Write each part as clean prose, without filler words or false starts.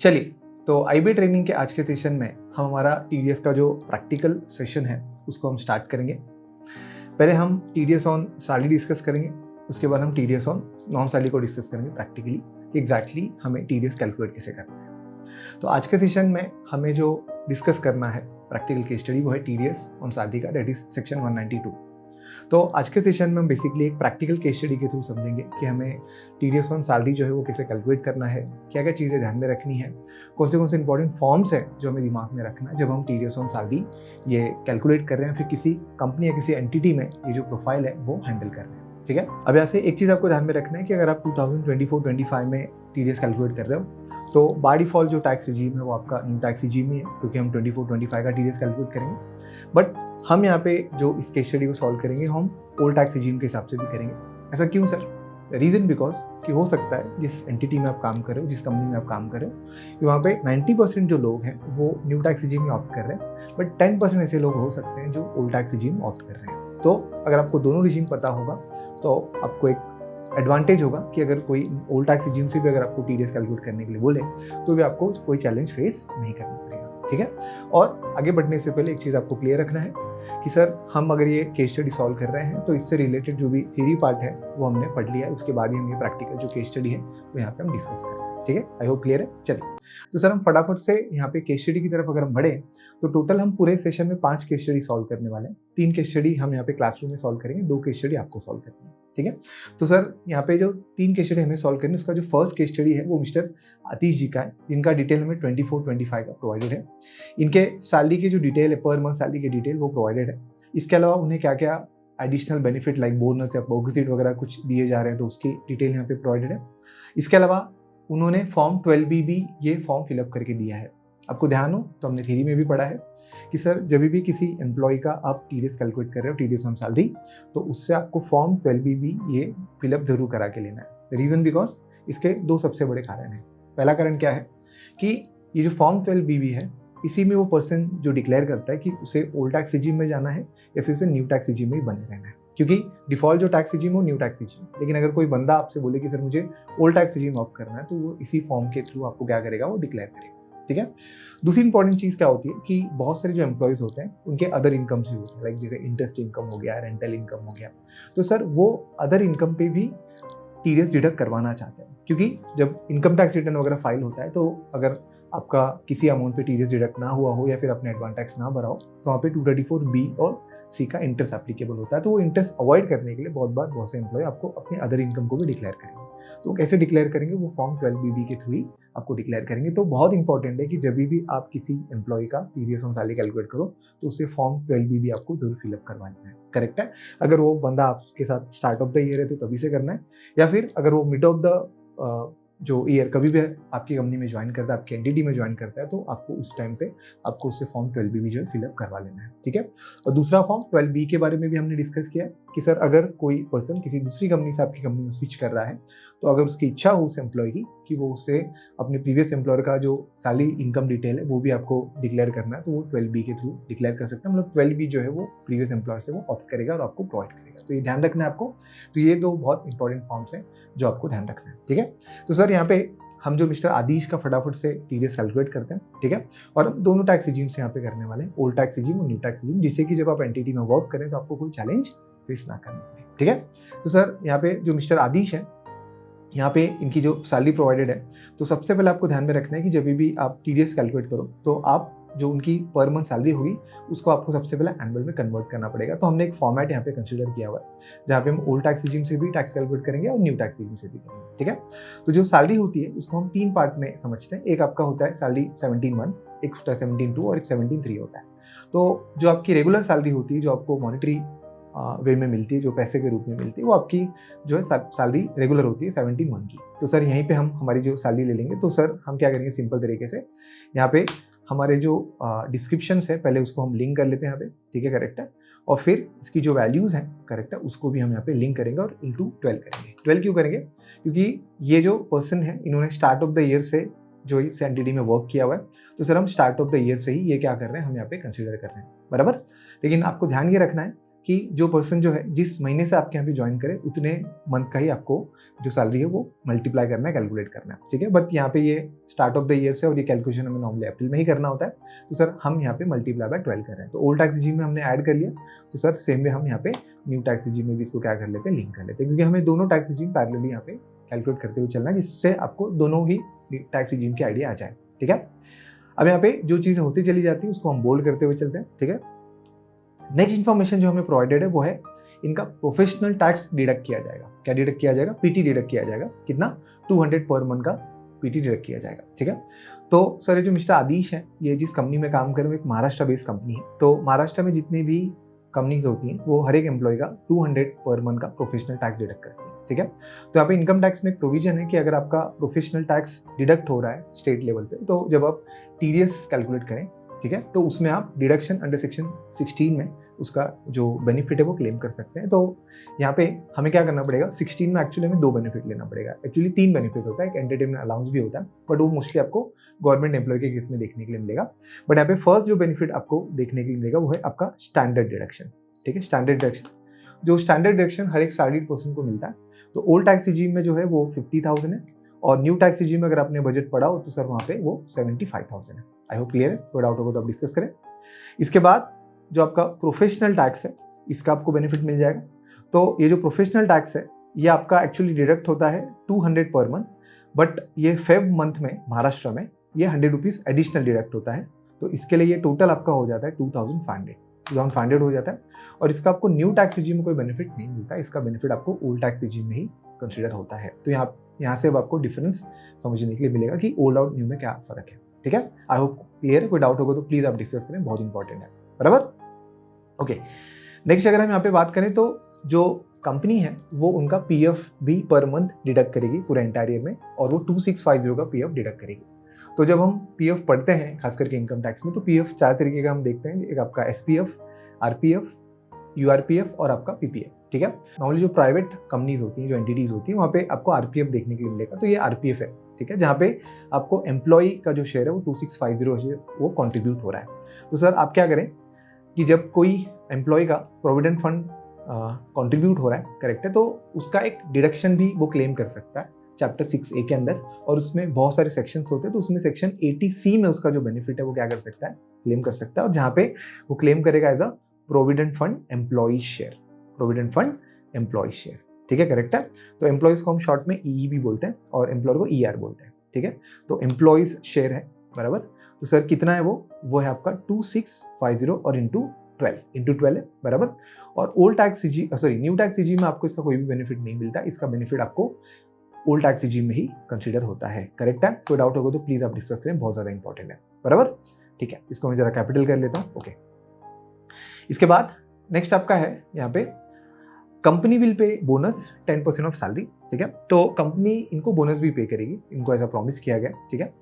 चलिए, तो IB training के आज के सेशन में हम हमारा टीडीएस का जो प्रैक्टिकल सेशन है उसको हम स्टार्ट करेंगे। पहले हम टीडीएस ऑन सैलरी डिस्कस करेंगे, उसके बाद हम टीडीएस ऑन नॉन सैलरी को डिस्कस करेंगे प्रैक्टिकली कि एग्जैक्टली हमें टीडीएस कैलकुलेट कैसे करना है। तो आज के सेशन में हमें जो डिस्कस करना है प्रैक्टिकल केस स्टडी वो है टीडीएस ऑन सैलरी का, डेट इज सेक्शन 192। तो आज के सेशन में हम बेसिकली एक प्रैक्टिकल केस स्टडी के थ्रू समझेंगे कि हमें टीडीएस ऑन सैलरी जो है वो कैसे कैलकुलेट करना है, क्या क्या चीज़ें ध्यान में रखनी है, कौन से इंपॉर्टेंट फॉर्म्स है जो हमें दिमाग में रखना है जब हम टीडीएस ऑन सैलरी ये कैलकुलेट कर रहे हैं, फिर किसी कंपनी या किसी एंटिटी में ये जो प्रोफाइल है वो हैंडल कर रहे हैं। ठीक है, अब यहाँ से एक चीज़ आपको ध्यान में रखना है कि अगर आप 2024-25 में टीडीएस कैलकुलेट कर रहे हो तो बाय डिफॉल्ट जो टैक्स रिजीम है वो आपका न्यू टैक्स रिजीम ही है, क्योंकि हम 24-25 का टीडीएस कैलकुलेट करेंगे। बट हम यहाँ पे जो इस केस स्टडी को सॉल्व करेंगे हम ओल्ड टैक्स रिजीम के हिसाब से भी करेंगे। ऐसा क्यों सर? रीज़न बिकॉज कि हो सकता है जिस एंटिटी में आप काम कर रहे हो, जिस कंपनी में आप काम कर रहे हो, कि वहाँ पे 90% जो लोग हैं वो न्यू टैक्स रिजीम में ऑप्ट कर रहे हैं, बट 10% ऐसे लोग हो सकते हैं जो ओल्ड टैक्स रिजीम ऑप्ट कर रहे हैं। तो अगर आपको दोनों रिजीम पता होगा तो आपको एक एडवांटेज होगा कि अगर कोई ओल्ड टैक्स रिजीम से भी अगर आपको टीडीएस कैलकुलेट करने के लिए बोले तो भी आपको कोई चैलेंज फेस नहीं करना पड़ेगा। ठीक है, और आगे बढ़ने से पहले एक चीज़ आपको क्लियर रखना है कि सर हम अगर ये केस स्टडी सॉल्व कर रहे हैं तो इससे रिलेटेड जो भी थ्योरी पार्ट है वो हमने पढ़ लिया है, उसके बाद ही हम ये प्रैक्टिकल जो केस स्टडी है वो यहाँ पे हम डिस्कस कर रहे हैं। ठीक है, आई होप क्लियर है। चलिए, तो सर हम फटाफट से यहाँ पे केस स्टडी की तरफ अगर हम बढ़े तो टोटल हम पूरे सेशन में 5 केस स्टडी सॉल्व करने वाले हैं। 3 केस स्टडी हम यहाँ पे क्लासरूम में सॉल्व करेंगे, 2 केस स्टडी आपको सॉल्व करनी है। ठीक है, तो सर यहाँ पे जो 3 केस स्टडी हमें सॉल्व करनी है उसका जो फर्स्ट केस स्टडी है वो मिस्टर आतिश जी का है, जिनका डिटेल हमें 24-25 का प्रोवाइडेड है। इनके सैलरी की जो डिटेल है, पर मंथ सैलरी की डिटेल वो प्रोवाइडेड है। इसके अलावा उन्हें क्या क्या एडिशनल बेनिफिट लाइक बोनस या बोगसिट वगैरह कुछ दिए जा रहे हैं तो उसकी डिटेल यहाँ पे प्रोवाइडेड है। इसके अलावा उन्होंने फॉर्म 12B भी ये फॉर्म फिलअप करके दिया है। आपको ध्यान हो तो हमने थ्योरी में भी पढ़ा है कि सर जब भी किसी एम्प्लॉय का आप टीडीएस कैलकुलेट कर रहे हो, टीडीएस ऑन सैलरी, तो उससे आपको फॉर्म 12B भी ये फिलअप जरूर करा के लेना है। रीज़न बिकॉज इसके 2 सबसे बड़े कारण हैं। पहला कारण क्या है कि ये जो फॉर्म 12B भी है इसी में वो पर्सन जो डिक्लेयर करता है कि उसे ओल्ड टैक्स रिजीम में जाना है या फिर उसे न्यू टैक्स रिजीम में ही बने रहना है, क्योंकि डिफॉल्ट जो टैक्स रिजीम हो न्यू टैक्स रिजीम। लेकिन अगर कोई बंदा आपसे बोले कि सर मुझे ओल्ड टैक्स रिजीम ऑप्ट करना है तो वो इसी फॉर्म के थ्रू आपको क्या करेगा, वो डिक्लेयर करेगा। ठीक है, दूसरी इंपॉर्टेंट चीज़ क्या होती है कि बहुत सारे जो एम्प्लॉयज़ होते हैं उनके अदर इनकम्स भी होते हैं, लाइक जैसे इंटरेस्ट इनकम हो गया, रेंटल इनकम हो गया, तो सर वो अदर इनकम पे भी टीडीएस डिडक्ट करवाना चाहते हैं। क्योंकि जब इनकम टैक्स रिटर्न वगैरह फाइल होता है तो अगर आपका किसी अमाउंट पे टीडीएस डिडक्ट ना हुआ हो या फिर आपने एडवांस टैक्स ना भरा हो तो वहाँ पे 234B और C का इंटरेस्ट एप्लीकेबल होता है। तो वो इंटरेस्ट अवॉइड करने के लिए बहुत से एम्प्लॉय आपको अपने अदर इनकम को भी डिक्लेयर करेंगे। तो कैसे डिक्लेयर करेंगे, वो फॉर्म 12BB के थ्रू ही आपको डिक्लेयर करेंगे। तो बहुत इंपॉर्टेंट है कि जब भी आप किसी एम्प्लॉय का टीडीएस ऑन सैलरी कैलकुलेट करो तो उससे फॉर्म 12BB आपको जरूर फिलअप करवाना है। करेक्ट है, अगर वो बंदा आपके साथ स्टार्ट ऑफ द ईयर है तो तभी से करना है, या फिर अगर वो मिड ऑफ द जो ईयर कभी भी आपकी कंपनी में ज्वाइन करता है, आपकी एंटिटी में ज्वाइन करता है, तो आपको उस टाइम पे आपको उससे फॉर्म 12B जो है फिलअप करवा लेना है। ठीक है, और दूसरा फॉर्म 12B के बारे में भी हमने डिस्कस किया कि सर अगर कोई पर्सन किसी दूसरी कंपनी से आपकी कंपनी में स्विच कर रहा है तो अगर उसकी इच्छा हो उस एम्प्लॉय की कि वो उससे अपने प्रीवियस एम्प्लॉयर का जो सैलरी इनकम डिटेल है वो भी आपको डिक्लेयर करना है, तो वो 12B के थ्रू डिक्लेयर कर सकते हैं। मतलब 12B जो है वो प्रीवियस एम्प्लॉयर से वो ऑप्ट करेगा और आपको प्रोवाइड करेगा। तो ये ध्यान रखना है आपको। तो ये 2 बहुत इंपॉर्टेंट फॉर्म्स हैं जो आपको ध्यान रखना है। ठीक है, तो सर यहाँ पे हम जो मिस्टर आदिश का फटाफट से टीडीएस कैलकुलेट करते हैं। ठीक है, और हम दोनों टैक्स रिजीम से यहाँ पे करने वाले हैं, ओल्ड टैक्स रिजीम और न्यू टैक्स रिजीम, जिससे कि जब आप एंटिटी में वर्क करें तो आपको कोई चैलेंज फेस ना करना पड़े। ठीक है, तो सर यहाँ पे जो मिस्टर आदिश है, यहाँ पे इनकी जो सैलरी प्रोवाइडेड है, तो सबसे पहले आपको ध्यान में रखना है कि जब भी आप टीडीएस कैलकुलेट करो तो आप जो उनकी पर मंथ सैलरी होगी उसको आपको सबसे पहले एनुअल में कन्वर्ट करना पड़ेगा। तो हमने एक फॉर्मेट यहाँ पे कंसीडर किया हुआ है जहाँ पे हम ओल्ड टैक्स रिजीम से भी टैक्स कैलकुलेट करेंगे और न्यू टैक्स रिजीम से भी करेंगे। ठीक है, तो जो सैलरी होती है उसको हम 3 पार्ट में समझते हैं। एक आपका होता है सैलरी 17(1), एक होता है 17(2) और एक 17(3) होता है। तो जो आपकी रेगुलर सैलरी होती है, जो आपको मॉनिटरी वे में मिलती है, जो पैसे के रूप में मिलती है, वो आपकी जो है सैलरी रेगुलर होती है 17(1) की। तो सर यहीं पे हम हमारी जो सैलरी ले लेंगे। तो सर हम क्या करेंगे, सिंपल तरीके से यहाँ पे हमारे जो डिस्क्रिप्शन है पहले उसको हम लिंक कर लेते हैं यहाँ पे। ठीक है, करेक्ट है, और फिर इसकी जो वैल्यूज़ हैं, करेक्ट है, उसको भी हम यहाँ पे लिंक करेंगे और इंटू 12 करेंगे। 12 क्यों करेंगे? क्योंकि ये जो पर्सन है इन्होंने स्टार्ट ऑफ द ईयर से जो इस एंटिटी में वर्क किया हुआ है, तो सर हम स्टार्ट ऑफ द ईयर से ही ये क्या कर रहे हैं, हम यहाँ पे कंसिडर कर रहे हैं, बराबर। लेकिन आपको ध्यान ये रखना है कि जो पर्सन जो है जिस महीने से आपके यहाँ पे ज्वाइन करे उतने मंथ का ही आपको जो सैलरी है वो मल्टीप्लाई करना है, कैलकुलेट करना है, ठीक है। बट यहाँ पे ये स्टार्ट ऑफ द ईयर से और ये कैलकुलेशन हमें नॉर्मली अप्रैल में ही करना होता है। तो सर हम यहाँ पे मल्टीप्लाई बाय 12 कर रहे हैं, तो ओल्ड टैक्स रिजीम में हमने ऐड कर लिया, तो सर सेम वे हम यहाँ पे न्यू टैक्स रिजीम में भी इसको क्या कर लेते हैं, लिंक कर लेते हैं, क्योंकि हमें दोनों टैक्स रिजीम पैरेलली यहाँ पे कैलकुलेट करते हुए चलना है, जिससे आपको दोनों ही टैक्स रिजीम की आइडिया आ जाए, ठीक है। अब यहाँ पे जो चीज़ें होती चली जाती है उसको हम बोल्ड करते हुए चलते हैं, ठीक है। नेक्स्ट इन्फॉर्मेशन जो हमें प्रोवाइडेड है वो है इनका प्रोफेशनल टैक्स डिडक्ट किया जाएगा। क्या डिडक्ट किया जाएगा? पीटी डिडक्ट किया जाएगा। कितना? 200 पर मंथ का पीटी डिडक्ट किया जाएगा, ठीक है। तो सर ये जो मिस्टर आदिश है, ये जिस कंपनी में काम कर रहे हैं, एक महाराष्ट्र बेस्ड कंपनी है। तो महाराष्ट्र में जितनी भी कंपनीज होती हैं वो हर एक एम्प्लॉय का 200 पर मंथ का प्रोफेशनल टैक्स डिडक्ट करती है, ठीक है। तो यहाँ पे इनकम टैक्स में एक प्रोविजन है कि अगर आपका प्रोफेशनल टैक्स डिडक्ट हो रहा है स्टेट लेवल पे, तो जब आप टीडीएस कैलकुलेट करें, ठीक है, तो उसमें आप डिडक्शन अंडर सेक्शन 16 में उसका जो बेनिफिट है वो क्लेम कर सकते हैं। तो यहाँ पे हमें क्या करना पड़ेगा, 16 में एक्चुअली हमें 2 बेनिफिट लेना पड़ेगा। एक्चुअली 3 बेनिफिट होता है, एक एंटरटेनमेंट अलाउंस भी होता है, बट वो मोस्टली आपको गवर्नमेंट एम्प्लॉय के केस में देखने के लिए मिलेगा। बट यहाँ पे फर्स्ट जो बेनिफिट आपको देखने के लिए मिलेगा वो है आपका स्टैंडर्ड डिडक्शन, ठीक है। स्टैंडर्ड डिडक्शन, जो स्टैंडर्ड डिडक्शन हर एक सैलरीड पर्सन को मिलता है। तो ओल्ड टैक्स रिजीम में जो है वो 50,000 है, और न्यू टैक्स रिजीम में अगर आपने बजट पढ़ा हो तो सर वहाँ पे वो 75,000 है। आई होप क्लियर है, कोई डाउट होगा तो आप डिस्कस करें। इसके बाद जो आपका प्रोफेशनल टैक्स है इसका आपको बेनिफिट मिल जाएगा। तो ये जो प्रोफेशनल टैक्स है ये आपका एक्चुअली डिडक्ट होता है 200 पर मंथ, बट ये फेब मंथ में महाराष्ट्र में ये 100 रुपीज़ एडिशनल डिडक्ट होता है। तो इसके लिए ये टोटल आपका हो जाता है 2,500 हो जाता है। और इसका आपको न्यू टैक्स रिजीम में कोई बेनिफिट नहीं मिलता, इसका बेनिफिट आपको ओल्ड टैक्स रिजीम में ही कंसिडर होता है। तो यहाँ से अब आपको डिफरेंस समझने के लिए मिलेगा कि ओल्ड और न्यू में क्या फर्क है, ठीक है। आई होप क्लियर है, कोई डाउट होगा तो प्लीज़ आप डिस्कस करें, बहुत इंपॉर्टेंट है, बराबर। ओके, नेक्स्ट अगर हम यहाँ पे बात करें तो जो कंपनी है वो उनका पीएफ भी पर मंथ डिडक्ट करेगी पूरा एंटायर ईयर में, और वो 2650 का पीएफ डिडक्ट करेगी। तो जब हम पीएफ पढ़ते हैं खास करके इनकम टैक्स में, तो पीएफ 4 तरीके का हम देखते हैं, एक आपका एसपीएफ, आरपीएफ, यूआरपीएफ और आपका पीपीएफ, ठीक है। नॉर्मली जो प्राइवेट कंपनीज होती हैं, जो एंटिटीज होती हैं, वहाँ पे आपको आरपीएफ देखने के लिए मिलेगा। तो ये आरपीएफ है, ठीक है, जहाँ पे आपको एम्प्लॉय का जो शेयर है वो 2650 वो कॉन्ट्रीब्यूट हो रहा है। तो सर आप क्या करें कि जब कोई एम्प्लॉय का प्रोविडेंट फंड कंट्रीब्यूट हो रहा है, करेक्ट है, तो उसका एक डिडक्शन भी वो क्लेम कर सकता है चैप्टर 6A के अंदर, और उसमें बहुत सारे सेक्शंस होते हैं। तो उसमें सेक्शन 80C में उसका जो बेनिफिट है वो क्या कर सकता है, क्लेम कर सकता है, और जहाँ पे वो क्लेम करेगा as a provident fund employ share, provident fund employ share, ठीक है, करेक्ट है। तो एम्प्लॉयज को हम शॉर्ट में ई भी बोलते हैं और एम्प्लॉयर को ER बोलते हैं, ठीक है। तो एम्प्लॉयज शेयर है, बराबर। तो सर कितना है वो है आपका 2650 और इंटू 12 है, बराबर। और old tax new tax regime में आपको इसका कोई भी बेनिफिट नहीं मिलता, इसका बेनिफिट आपको ओल्ड टैक्स रिजीम में ही कंसीडर होता है, करेक्ट है। कोई डाउट होगा तो प्लीज आप डिस्कस करें, बहुत ज्यादा इंपॉर्टेंट है, बराबर, ठीक है। इसको मैं जरा कैपिटल कर लेता हूँ, ओके। इसके बाद नेक्स्ट आपका है यहाँ पे company will pay bonus 10% of salary, ठीक है। तो कंपनी इनको बोनस भी पे करेगी, इनको ऐसा प्रॉमिस किया गया, ठीक है।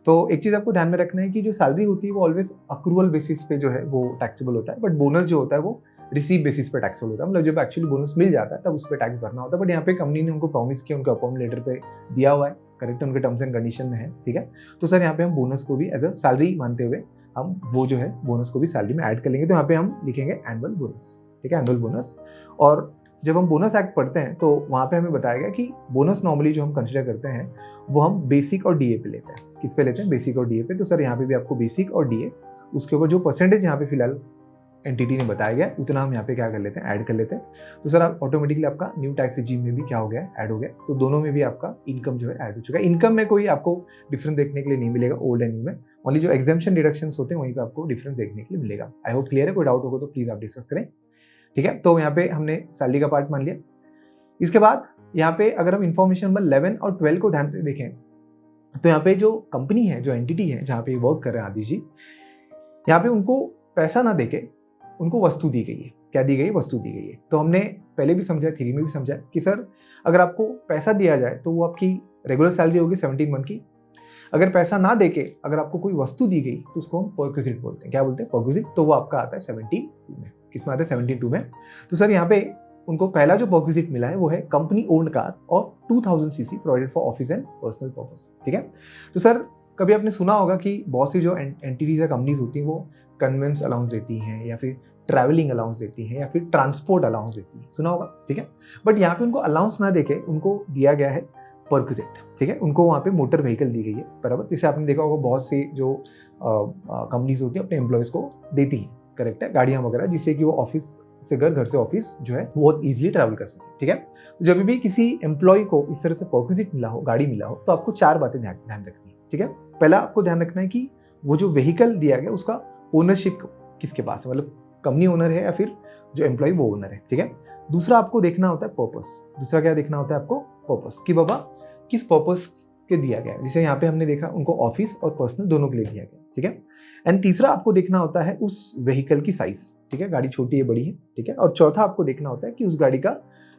तो एक चीज़ आपको ध्यान में रखना है कि जो सैलरी होती है वो ऑलवेज अक्रूवल बेसिस पे जो है वो टैक्सेबल होता है, बट बोनस जो होता है वो रिसीव बेसिस पे टैक्सेबल होता है। मतलब जब एक्चुअली बोनस मिल जाता है तब उस पर टैक्स भरना होता है, बट यहाँ पे कंपनी ने उनको प्रॉमिस किया, उनके अपॉइंटमेंट लेटर पे दिया हुआ है, करेक्ट, उनके टर्म्स एंड कंडीशन में है, ठीक है। तो सर यहाँ पे हम बोनस को भी एज अ सैलरी मानते हुए हम वो जो है बोनस को भी सैलरी में ऐड कर लेंगे। तो यहाँ पे हम लिखेंगे एनुअल बोनस, ठीक है, एनुअल बोनस। और जब हम बोनस एक्ट पढ़ते हैं तो वहाँ पे हमें बताया गया कि बोनस नॉर्मली जो हम कंसिडर करते हैं वो हम बेसिक और डीए पे लेते हैं। किस पे लेते हैं? बेसिक और डीए पे। तो सर यहाँ पे भी आपको बेसिक और डीए, उसके ऊपर जो परसेंटेज यहाँ पे फिलहाल एंटिटी ने बताया गया उतना हम यहाँ पे क्या कर लेते हैं, ऐड कर लेते हैं। तो सर आप ऑटोमेटिकली आपका न्यू टैक्स रिजीम में भी क्या हो गया, ऐड हो गया। तो दोनों में भी आपका इनकम जो है ऐड हो चुका है। इनकम में कोई आपको डिफरेंस देखने के लिए नहीं मिलेगा ओल्ड एंड न्यू में, ओनली जो एग्जाम्पशन डिडक्शंस होते हैं वहीं पे आपको डिफरेंस देखने के लिए मिलेगा। आई होप क्लियर है, कोई डाउट होगा तो प्लीज आप डिस्कस करें, ठीक है। तो यहाँ पे हमने सैलरी का पार्ट मान लिया। इसके बाद यहाँ पे अगर हम इंफॉर्मेशन नंबर 11 और 12 को ध्यान से देखें तो यहाँ पे जो कंपनी है, जो एंटिटी है जहाँ पे वर्क कर रहे हैं आदिश जी, यहाँ पे उनको पैसा ना देके उनको वस्तु दी गई है। क्या दी गई है? वस्तु दी गई है। तो हमने पहले भी समझा, थ्योरी में भी समझा कि सर अगर आपको पैसा दिया जाए तो वो आपकी रेगुलर सैलरी होगी 17 मंथ की। अगर पैसा ना देके अगर आपको कोई वस्तु दी गई तो उसको हम परक्विजिट बोलते हैं। क्या बोलते हैं? परक्विजिट। तो वो आपका आता है 72 में। किसमें आता है? 72 में। तो सर यहाँ पे उनको पहला जो परक्विजिट मिला है वो है company owned car of 2000 CC provided for office and personal purpose, ठीक है। तो सर कभी आपने सुना होगा कि बहुत सी जो एंटिटीज या कंपनीज होती हैं वो कन्वेंस अलाउंस देती हैं या फिर ट्रैवलिंग अलाउंस देती हैं या फिर ट्रांसपोर्ट अलाउंस देती है, सुना होगा, ठीक है। बट यहाँ पे उनको अलाउंस ना देके उनको दिया गया है परक्विजिट, ठीक है। उनको वहाँ पे मोटर व्हीकल दी गई है, बराबर। जैसे आपने देखा होगा बहुत सी जो कंपनीज होती है अपने एम्प्लॉयज़ को देती है, करेक्ट है, गाड़ियाँ वगैरह, जिससे कि वो ऑफिस से घर से ऑफिस जो है बहुत ईजिली ट्रैवल कर सके, ठीक है। तो जब भी किसी एम्प्लॉय को इस तरह से परक्विजिट मिला हो, गाड़ी मिला हो, तो आपको 4 बातें ध्यान रखनी है, ठीक है। पहला आपको ध्यान रखना है कि वो जो व्हीकल दिया गया उसका ओनरशिप किसके पास है, मतलब कंपनी ओनर है या फिर जो एम्प्लॉय वो ओनर है, ठीक है। दूसरा आपको देखना होता है पर्पस। दूसरा क्या देखना होता है आपको? पर्पस, कि बाबा किस पर्पस के दिया गया है। जैसे यहाँ पे हमने देखा उनको ऑफिस और पर्सनल दोनों के लिए दिया गया, ठीक है। एंड तीसरा आपको देखना होता है उस व्हीकल की साइज, ठीक है, गाड़ी छोटी है बड़ी है, ठीक है। और चौथा आपको देखना होता है कि उस गाड़ी का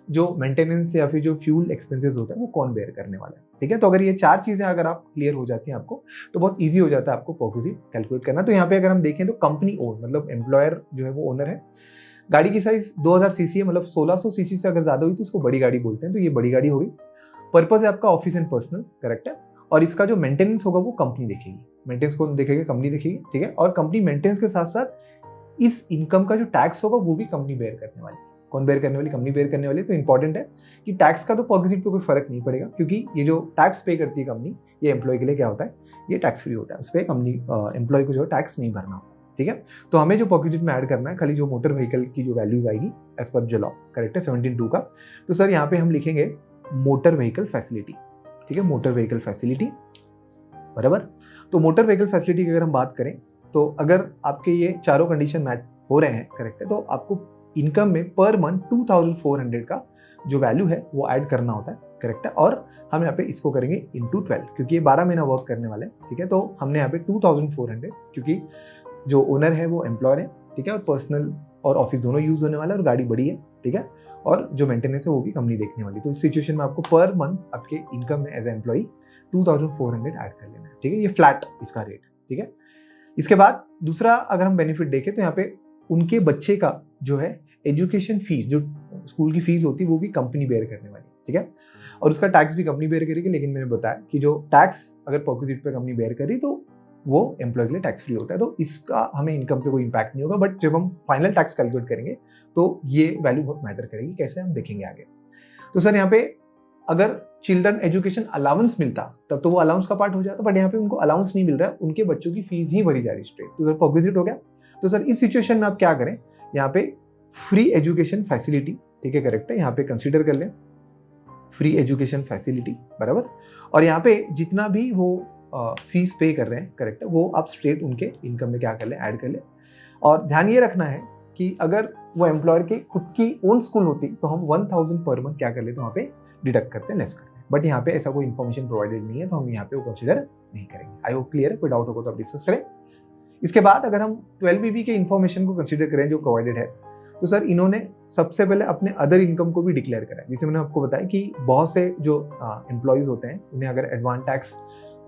जो मेंटेनेंस या फिर जो फ्यूल एक्सपेंसेस होता है वो कौन बेयर करने वाला है, ठीक है। तो अगर ये 4 चीजें अगर आप क्लियर हो जाती हैं आपको, तो बहुत ईजी हो जाता है आपको परक्विजिट कैलकुलेट करना। तो यहाँ पे अगर हम देखें तो कंपनी ओन, मतलब एम्प्लॉयर जो है वो ओनर है। गाड़ी की साइज 2000 सीसी है, मतलब 1600 सीसी से अगर ज्यादा हुई तो उसको बड़ी गाड़ी बोलते हैं, तो ये बड़ी गाड़ी होगी। पर्पस है आपका ऑफिस एंड पर्सनल, करेक्ट है। और इसका जो मेंटेनेंस होगा वो कंपनी देखेगी, मेंटेनेंस कौन देखेगी? कंपनी देखेगी, ठीक है। और कंपनी मेंटेनेंस के साथ साथ इस इनकम का जो टैक्स होगा वो भी कंपनी बेयर करने वाली है। कौन बेयर करने वाली? कंपनी बेयर करने वाली। तो इंपॉर्टेंट है कि टैक्स का तो परक्विजिट पे कोई फर्क नहीं पड़ेगा, क्योंकि ये जो टैक्स पे करती है कंपनी, ये एम्प्लॉय के लिए क्या होता है, ये टैक्स फ्री होता है, उस पर कंपनी एम्प्लॉय को जो है टैक्स नहीं भरना होता, ठीक है। तो हमें जो परक्विजिट में ऐड करना है खाली जो मोटर व्हीकल की जो वैल्यूज आएगी एज पर जो लॉ, करेक्ट है, 17(2) का। तो सर यहाँ पे हम लिखेंगे मोटर व्हीकल फैसिलिटी, ठीक है, मोटर व्हीकल फैसिलिटी, बराबर। तो मोटर व्हीकल फैसिलिटी की अगर हम बात करें तो अगर आपके ये चारों कंडीशन मैच हो रहे हैं, करेक्ट है, तो आपको इनकम में पर मंथ 2400 का जो वैल्यू है वो ऐड करना होता है, करेक्ट है। और हम यहाँ पे इसको करेंगे इंटू 12, क्योंकि ये 12 महीना वर्क करने वाले हैं, ठीक है। तो हमने यहाँ पे 2400, क्योंकि जो ओनर है वो एम्प्लॉयर है, ठीक है, और पर्सनल और ऑफिस दोनों यूज होने वाला है, और गाड़ी बड़ी है, ठीक है, और जो मेंटेनेंस है वो भी कंपनी देखने वाली। तो इस सिचुएशन में आपको पर मंथ आपके इनकम में एज ए एम्प्लॉई 2400 ऐड कर लेना है, ठीक है। ये फ्लैट इसका रेट, ठीक है। इसके बाद दूसरा अगर हम बेनिफिट देखें तो यहाँ पे उनके बच्चे का जो है एजुकेशन फीस, जो स्कूल की फीस होती है वो भी कंपनी बेयर करने वाली, ठीक है। और उसका टैक्स भी कंपनी बेयर करेगी, लेकिन मैंने बताया कि जो टैक्स अगर परक्विजिट पे कंपनी बेयर करी तो वो एम्प्लॉय के लिए टैक्स फ्री होता है, तो इसका हमें इनकम पे कोई इंपैक्ट नहीं होगा। बट जब हम फाइनल टैक्स कैलकुलेट करेंगे तो ये वैल्यू बहुत मैटर करेगी, कैसे हम देखेंगे आगे। तो सर यहाँ पे अगर चिल्ड्रन एजुकेशन अलाउंस मिलता तब तो वो अलाउंस का पार्ट हो जाता, बट यहाँ पे उनको अलाउंस नहीं मिल रहा है, उनके बच्चों की फीस ही भरी जा रही स्ट्रेट, तो सर परक्विजिट हो गया। तो सर इस सिचुएशन में आप क्या करें, यहाँ पे फ्री एजुकेशन फैसिलिटी, ठीक है, करेक्ट है, यहाँ पे कंसीडर कर लें फ्री एजुकेशन फैसिलिटी, बराबर। और यहाँ पे जितना भी वो फीस पे कर रहे हैं, करेक्ट है, वो आप स्ट्रेट उनके इनकम में क्या कर लें, ऐड कर लें। और ध्यान ये रखना है कि अगर वो एम्प्लॉयर की खुद की ओन स्कूल होती तो हम 1000 पर मंथ क्या कर लेते, वहाँ पे डिडक्ट करते हैं, लेस करते हैं। बट यहाँ पे ऐसा कोई इन्फॉर्मेशन प्रोवाइडेड नहीं है, तो हम यहाँ पे वो कंसिडर नहीं करेंगे। आई होप क्लियर है, कोई डाउट होगा तो आप डिस्कस करें। इसके बाद अगर हम 12BB के इन्फॉर्मेशन को कंसिडर करें जो प्रोवाइडेड है, तो सर इन्होंने सबसे पहले अपने अदर इनकम को भी डिक्लेयर करा है। जैसे मैंने आपको बताया कि बहुत से जो एम्प्लॉयज होते हैं उन्हें अगर एडवांस टैक्स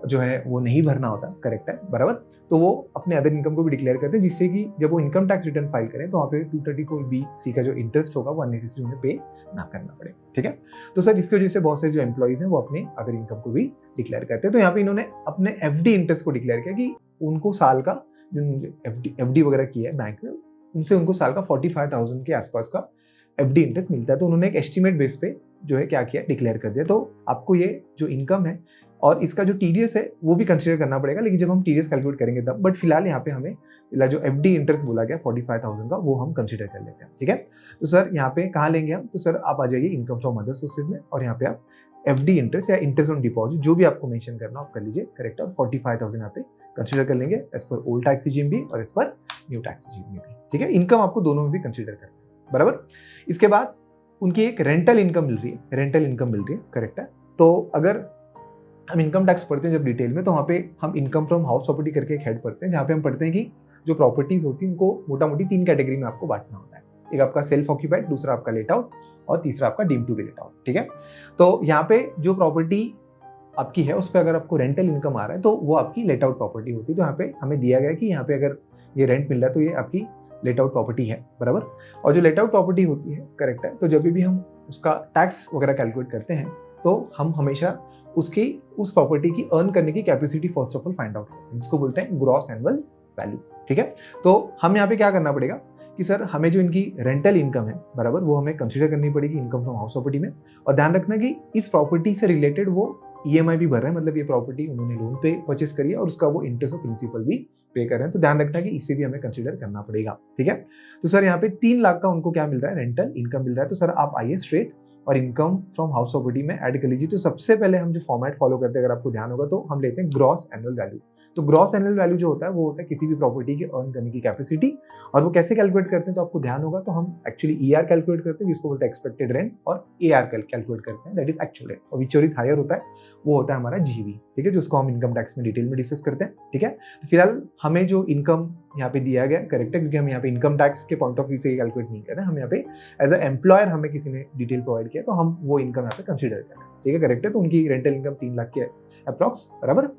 जो है वो नहीं भरना होता, करेक्ट है, बराबर, तो वो अपने अदर इनकम को भी डिक्लेयर करते हैं, जिससे कि जब वो इनकम टैक्स रिटर्न फाइल करें तो वहाँ पे 234BC का जो इंटरेस्ट होगा वो अननेसेसरी उन्हें पे ना करना पड़े, ठीक है। तो सर इसकी वजह से बहुत से जो एम्प्लॉयज हैं वो अपने अदर इनकम को भी डिक्लेयर करते हैं। तो यहाँ पे इन्होंने अपने FD इंटरेस्ट को डिक्लेयर किया कि उनको साल का जो FD वगैरह किया है बैंक में, उनसे उनको साल का 45,000 के आसपास का FD इंटरेस्ट मिलता है। तो उन्होंने एक एस्टिमेट बेस पे जो है क्या किया, डिक्लेयर कर दिया। तो आपको ये जो इनकम है और इसका जो TDS है वो भी कंसीडर करना पड़ेगा, लेकिन जब हम TDS कैलकुलेट करेंगे तब। बट फिलहाल यहाँ पे हमें जो FD इंटरेस्ट बोला गया 45,000 का, वो हम कंसीडर कर लेते हैं, ठीक है। तो सर यहाँ पे कहाँ लेंगे हम, तो सर आप आ जाइए इनकम फ्रॉम अदर सोर्सेज में, और यहाँ पे आप FD इंटरेस्ट या इंटरेस्ट ऑन डिपॉजिट जो भी आपको मेंशन करना आप कर लीजिए, करेक्ट है। और 45,000 यहाँ पे कंसीडर कर लेंगे as per old tax regime भी और as per new tax regime भी, ठीक है। इनकम आपको दोनों में भी कंसीडर करना है, बराबर। इसके बाद उनकी एक रेंटल इनकम मिल रही है, रेंटल इनकम मिल रही है, करेक्ट है। तो अगर हम इनकम टैक्स पढ़ते हैं जब डिटेल में, तो वहाँ पे हम इनकम फ्रॉम हाउस प्रॉपर्टी करके एक हेड पढ़ते हैं, जहाँ पे हम पढ़ते हैं कि जो प्रॉपर्टीज होती हैं उनको मोटा मोटी 3 कैटेगरी में आपको बांटना होता है। एक आपका सेल्फ ऑक्यूपाइड, दूसरा आपका लेट आउट और तीसरा आपका deem to be let out, ठीक है। तो यहाँ पे जो प्रॉपर्टी आपकी है उस पर अगर आपको रेंटल इनकम आ रहा है तो वो आपकी लेट आउट प्रॉपर्टी होती है। तो यहाँ पे हमें दिया गया है कि यहाँ पे अगर ये रेंट मिल रहा है तो ये आपकी लेट आउट प्रॉपर्टी है, बराबर। और जो लेट आउट प्रॉपर्टी होती है, करेक्ट है, तो जब भी हम उसका टैक्स वगैरह कैलकुलेट करते हैं तो हम हमेशा उसकी उस प्रॉपर्टी की अर्न करने की capacity first of all find out करते हैं, जिसको बोलते हैं ग्रॉस एनुअल वैल्यू, ठीक है। तो हम यहाँ पे क्या करना पड़ेगा, कि सर हमें जो इनकी रेंटल इनकम है बराबर वो हमें कंसिडर करनी पड़ेगी इनकम फ्रॉम हाउस प्रॉपर्टी में। और ध्यान रखना कि इस प्रॉपर्टी से रिलेटेड वो ईएमआई भी भर रहे हैं, मतलब ये प्रॉपर्टी उन्होंने लोन पे परचेस करी है और उसका वो इंटरेस्ट और प्रिंसिपल भी पे कर रहे हैं। तो ध्यान रखना कि इसे भी हमें कंसिडर करना पड़ेगा। ठीक है, तो सर यहाँ पे 3 लाख का उनको क्या मिल रहा है, रेंटल इनकम मिल रहा है। तो सर आप आइए स्ट्रेट और इनकम फ्रॉम हाउस प्रॉपर्टी में ऐड कर लीजिए। तो सबसे पहले हम जो फॉर्मेट फॉलो करते हैं, अगर आपको ध्यान होगा, तो हम लेते हैं ग्रॉस एनुअल वैल्यू। तो ग्रॉस एनुअल वैल्यू जो होता है वो होता है किसी भी प्रॉपर्टी की अर्न करने की कैपेसिटी। और वो कैसे कैलकुलेट करते हैं, तो आपको ध्यान होगा, तो हम एक्चुअली ईआर कैलकुलेट करते हैं, जिसको बोलते हैं एक्सपेक्टेड रेंट, और एआर कैलकुलेट करते हैं, दैट इज एक्चुअल रेंट। और विच इज हायर होता है वो होता है हमारा जीवी। ठीक है, जिसको हम इनकम टैक्स में डिटेल में डिस्कस करते हैं। ठीक है, तो फिलहाल हमें जो इनकम यहाँ पे दिया गया करेक्ट है, क्योंकि हम यहाँ पे इनकम टैक्स के पॉइंट ऑफ व्यू से कैलकुलेट नहीं कर रहे हैं, हम यहाँ पे एज अ एम्प्लॉयर हमें किसी ने डिटेल प्रोवाइड किया, तो हम वो इनकम यहाँ पे कंसिडर कर रहे हैं। ठीक है, करेक्ट है। तो उनकी रेंटल इनकम 3 लाख की है अप्रॉक्स, बराबर।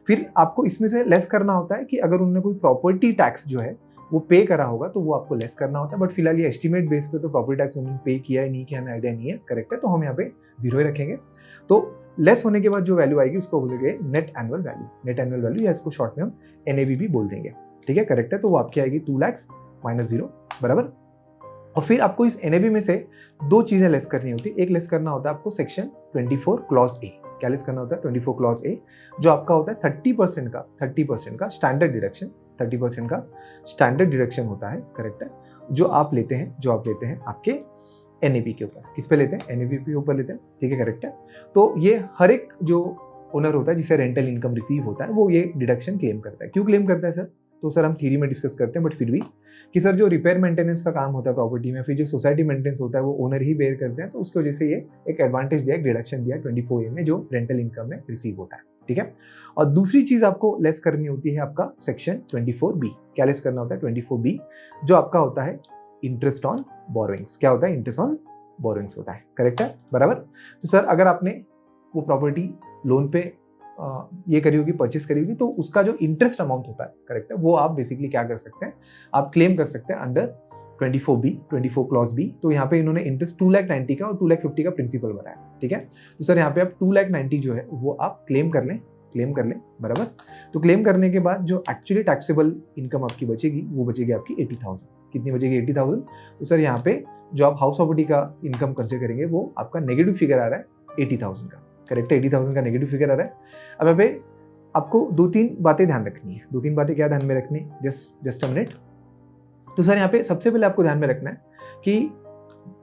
फिर आपको इसमें से लेस करना होता है कि अगर उन्होंने कोई प्रॉपर्टी टैक्स जो है वो पे करा होगा तो वो आपको लेस करना होता है। बट फिलहाल ये एस्टिमेट बेस पे तो प्रॉपर्टी टैक्स उन्होंने पे किया है नहीं किया हमें आइडिया नहीं है, करेक्ट है। तो हम यहाँ पे 0 ही रखेंगे। तो लेस होने के बाद जो वैल्यू आएगी उसको बोलेंगे net annual value. Net annual value या इसको शॉर्ट में हम एनएवी भी बोल देंगे। ठीक है, करेक्ट है। तो वो आपकी आएगी 2 लाख माइनस 0, बराबर। और फिर आपको इस एनएवी में से 2 चीजें लेस करनी होती है। एक लेस करना होता है आपको सेक्शन 24 क्लॉज ए। क्या लेस करना होता है, 24 क्लॉज ए, जो आपका होता है 30% का स्टैंडर्ड डिडक्शन। 30% का स्टैंडर्ड डिडक्शन होता है, करेक्ट है, जो आप लेते हैं आपके एनएवी के ऊपर। किस पे लेते हैं, एनएवी के ऊपर लेते हैं। ठीक है, करेक्ट है। तो ये हर एक जो ओनर होता है जिसे रेंटल इनकम रिसीव होता है वो ये डिडक्शन क्लेम करता है। क्यों क्लेम करता है सर, तो सर हम थ्योरी में डिस्कस करते हैं, बट फिर भी कि सर जो रिपेयर मेंटेनेंस का काम होता है प्रॉपर्टी में, फिर जो सोसाइटी मेंटेनेंस होता है वो ओनर ही बेयर करते हैं। तो उसकी वजह से ये एक एडवांटेज दिया, एक डिडक्शन दिया 24A में जो रेंटल इनकम में रिसीव होता है। ठीक है, और दूसरी चीज आपको लेस करनी होती है आपका सेक्शन 24B। क्या लेस करना होता है, 24B, जो आपका होता है इंटरेस्ट ऑन बोरोइंग्स। क्या होता है, इंटरेस्ट ऑन बोरोइंग्स होता है, करेक्ट है, बराबर। तो सर अगर आपने वो प्रॉपर्टी लोन पे ये करी होगी, परचेस करी होगी, तो उसका जो इंटरेस्ट अमाउंट होता है, करेक्ट है, वो आप बेसिकली क्या कर सकते हैं, आप क्लेम कर सकते हैं अंडर 24B, 24 क्लॉज बी। तो यहाँ पे इन्होंने इंटरेस्ट 2,90,000 का और 2,50,000 का प्रिंसिपल बनाया। ठीक है, तो सर यहाँ पे आप 2,90,000 जो है वो आप क्लेम कर लें, बराबर। तो क्लेम करने के बाद जो एक्चुअली टैक्सेबल इनकम आपकी बचेगी वो बचेगी आपकी 80,000। कितनी बचेगी, 80,000। तो सर यहाँ पे जो आप हाउस प्रॉपर्टी का इनकम कंसिडर करेंगे वो आपका नेगेटिव फिगर आ रहा है 80,000 का, करेक्ट है, 80,000 का नेगेटिव फिगर आ रहा है। अब यहाँ पे आपको 2-3 बातें ध्यान रखनी है। 2-3 बातें क्या ध्यान में रखनी है, जस्ट अ मिनट। तो सर यहाँ पे सबसे पहले आपको ध्यान में रखना है कि